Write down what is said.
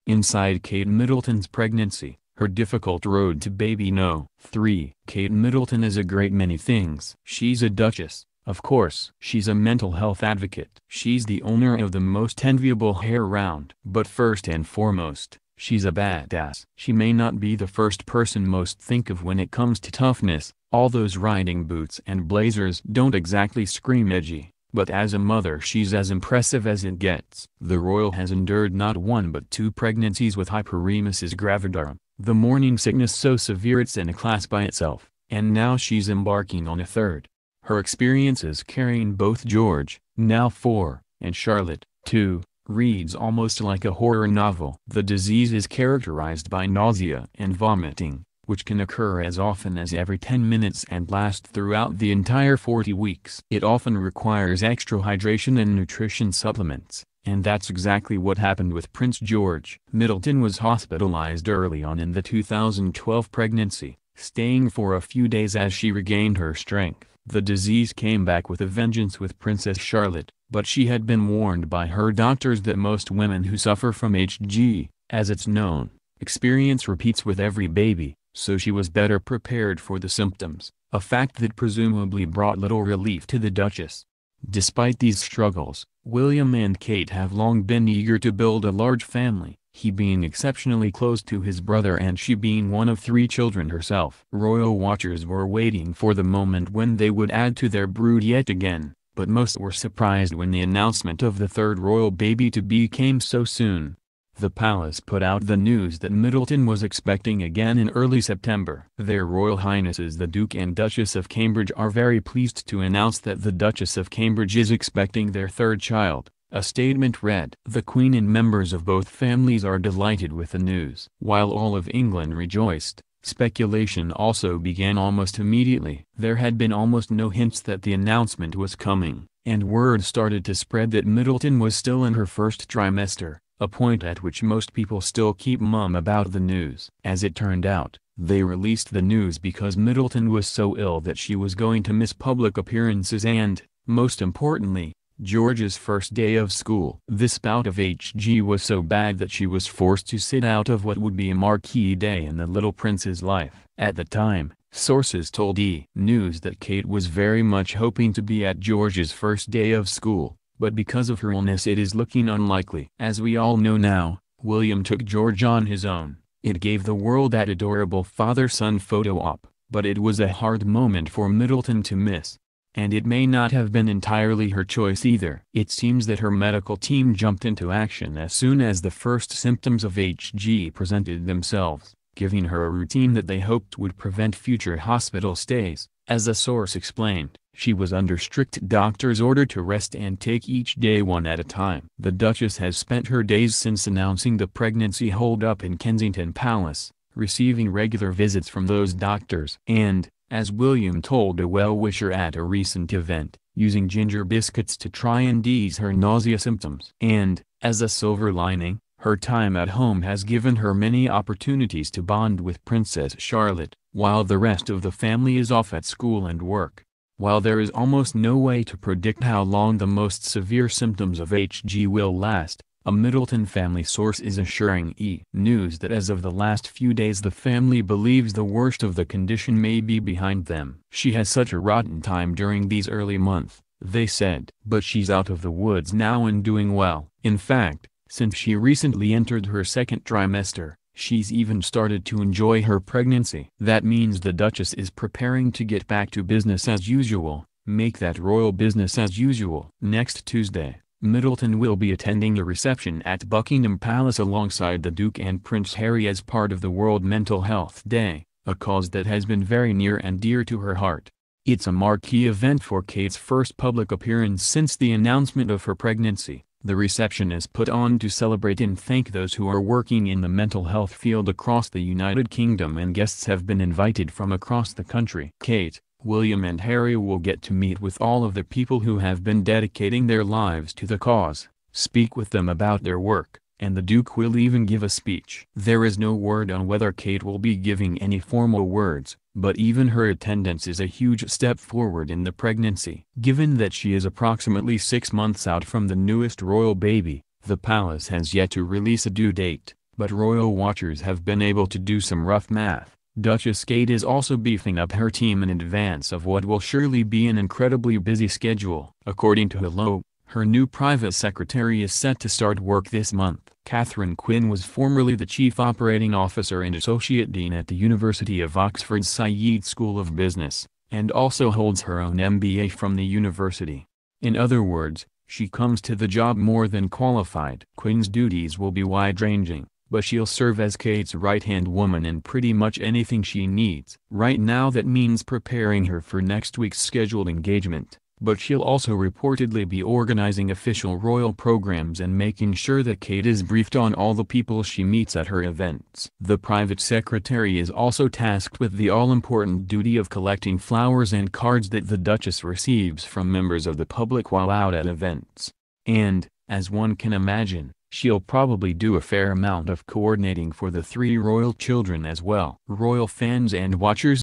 Inside Kate Middleton's pregnancy, her difficult road to baby no. 3. Kate Middleton is a great many things. She's a duchess, of course. She's a mental health advocate. She's the owner of the most enviable hair round. But first and foremost, she's a badass. She may not be the first person most think of when it comes to toughness. All those riding boots and blazers don't exactly scream edgy. But as a mother she's as impressive as it gets. The royal has endured not one but two pregnancies with hyperemesis gravidarum, the morning sickness so severe it's in a class by itself, and now she's embarking on a third. Her experiences carrying both George, now 4, and Charlotte, 2, reads almost like a horror novel. The disease is characterized by nausea and vomiting, which can occur as often as every 10 minutes and last throughout the entire 40 weeks. It often requires extra hydration and nutrition supplements, and that's exactly what happened with Prince George. Middleton was hospitalized early on in the 2012 pregnancy, staying for a few days as she regained her strength. The disease came back with a vengeance with Princess Charlotte, but she had been warned by her doctors that most women who suffer from HG, as it's known, experience repeats with every baby. So she was better prepared for the symptoms, a fact that presumably brought little relief to the Duchess. Despite these struggles, William and Kate have long been eager to build a large family, he being exceptionally close to his brother and she being one of 3 children herself. Royal watchers were waiting for the moment when they would add to their brood yet again, but most were surprised when the announcement of the third royal baby-to-be came so soon. The palace put out the news that Middleton was expecting again in early September. Their Royal Highnesses the Duke and Duchess of Cambridge are very pleased to announce that the Duchess of Cambridge is expecting their third child. A statement read, "The Queen and members of both families are delighted with the news." While all of England rejoiced, speculation also began almost immediately. There had been almost no hints that the announcement was coming, and word started to spread that Middleton was still in her first trimester, a point at which most people still keep mum about the news. As it turned out, they released the news because Middleton was so ill that she was going to miss public appearances and, most importantly, George's first day of school. This bout of HG was so bad that she was forced to sit out of what would be a marquee day in the little prince's life. At the time, sources told E! News that Kate was very much hoping to be at George's first day of school, but because of her illness it is looking unlikely. As we all know now, William took George on his own. It gave the world that adorable father-son photo op, but it was a hard moment for Middleton to miss. And it may not have been entirely her choice either. It seems that her medical team jumped into action as soon as the first symptoms of HG presented themselves, giving her a routine that they hoped would prevent future hospital stays. As a source explained, she was under strict doctor's order to rest and take each day one at a time. The Duchess has spent her days since announcing the pregnancy holed up in Kensington Palace, receiving regular visits from those doctors and, as William told a well-wisher at a recent event, using ginger biscuits to try and ease her nausea symptoms. And, as a silver lining, her time at home has given her many opportunities to bond with Princess Charlotte, while the rest of the family is off at school and work. While there is almost no way to predict how long the most severe symptoms of HG will last, a Middleton family source is assuring E! News that as of the last few days the family believes the worst of the condition may be behind them. She has such a rotten time during these early months, they said. But she's out of the woods now and doing well. In fact, since she recently entered her second trimester, she's even started to enjoy her pregnancy. That means the Duchess is preparing to get back to business as usual, make that royal business as usual. Next Tuesday, Middleton will be attending the reception at Buckingham Palace alongside the Duke and Prince Harry as part of the World Mental Health Day, a cause that has been very near and dear to her heart. It's a marquee event for Kate's first public appearance since the announcement of her pregnancy. The reception is put on to celebrate and thank those who are working in the mental health field across the United Kingdom, and guests have been invited from across the country. Kate, William and Harry will get to meet with all of the people who have been dedicating their lives to the cause, speak with them about their work, and the Duke will even give a speech. There is no word on whether Kate will be giving any formal words, but even her attendance is a huge step forward in the pregnancy. Given that she is approximately 6 months out from the newest royal baby, the palace has yet to release a due date, But royal watchers have been able to do some rough math. Duchess Kate is also beefing up her team in advance of what will surely be an incredibly busy schedule. According to Hello, her new private secretary is set to start work this month. Catherine Quinn was formerly the Chief Operating Officer and Associate Dean at the University of Oxford's Said School of Business, and also holds her own MBA from the university. In other words, she comes to the job more than qualified. Quinn's duties will be wide-ranging, but she'll serve as Kate's right-hand woman in pretty much anything she needs. Right now that means preparing her for next week's scheduled engagement, but she'll also reportedly be organizing official royal programs and making sure that Kate is briefed on all the people she meets at her events. The private secretary is also tasked with the all-important duty of collecting flowers and cards that the Duchess receives from members of the public while out at events. And, as one can imagine, she'll probably do a fair amount of coordinating for the 3 royal children as well. Royal fans and watchers,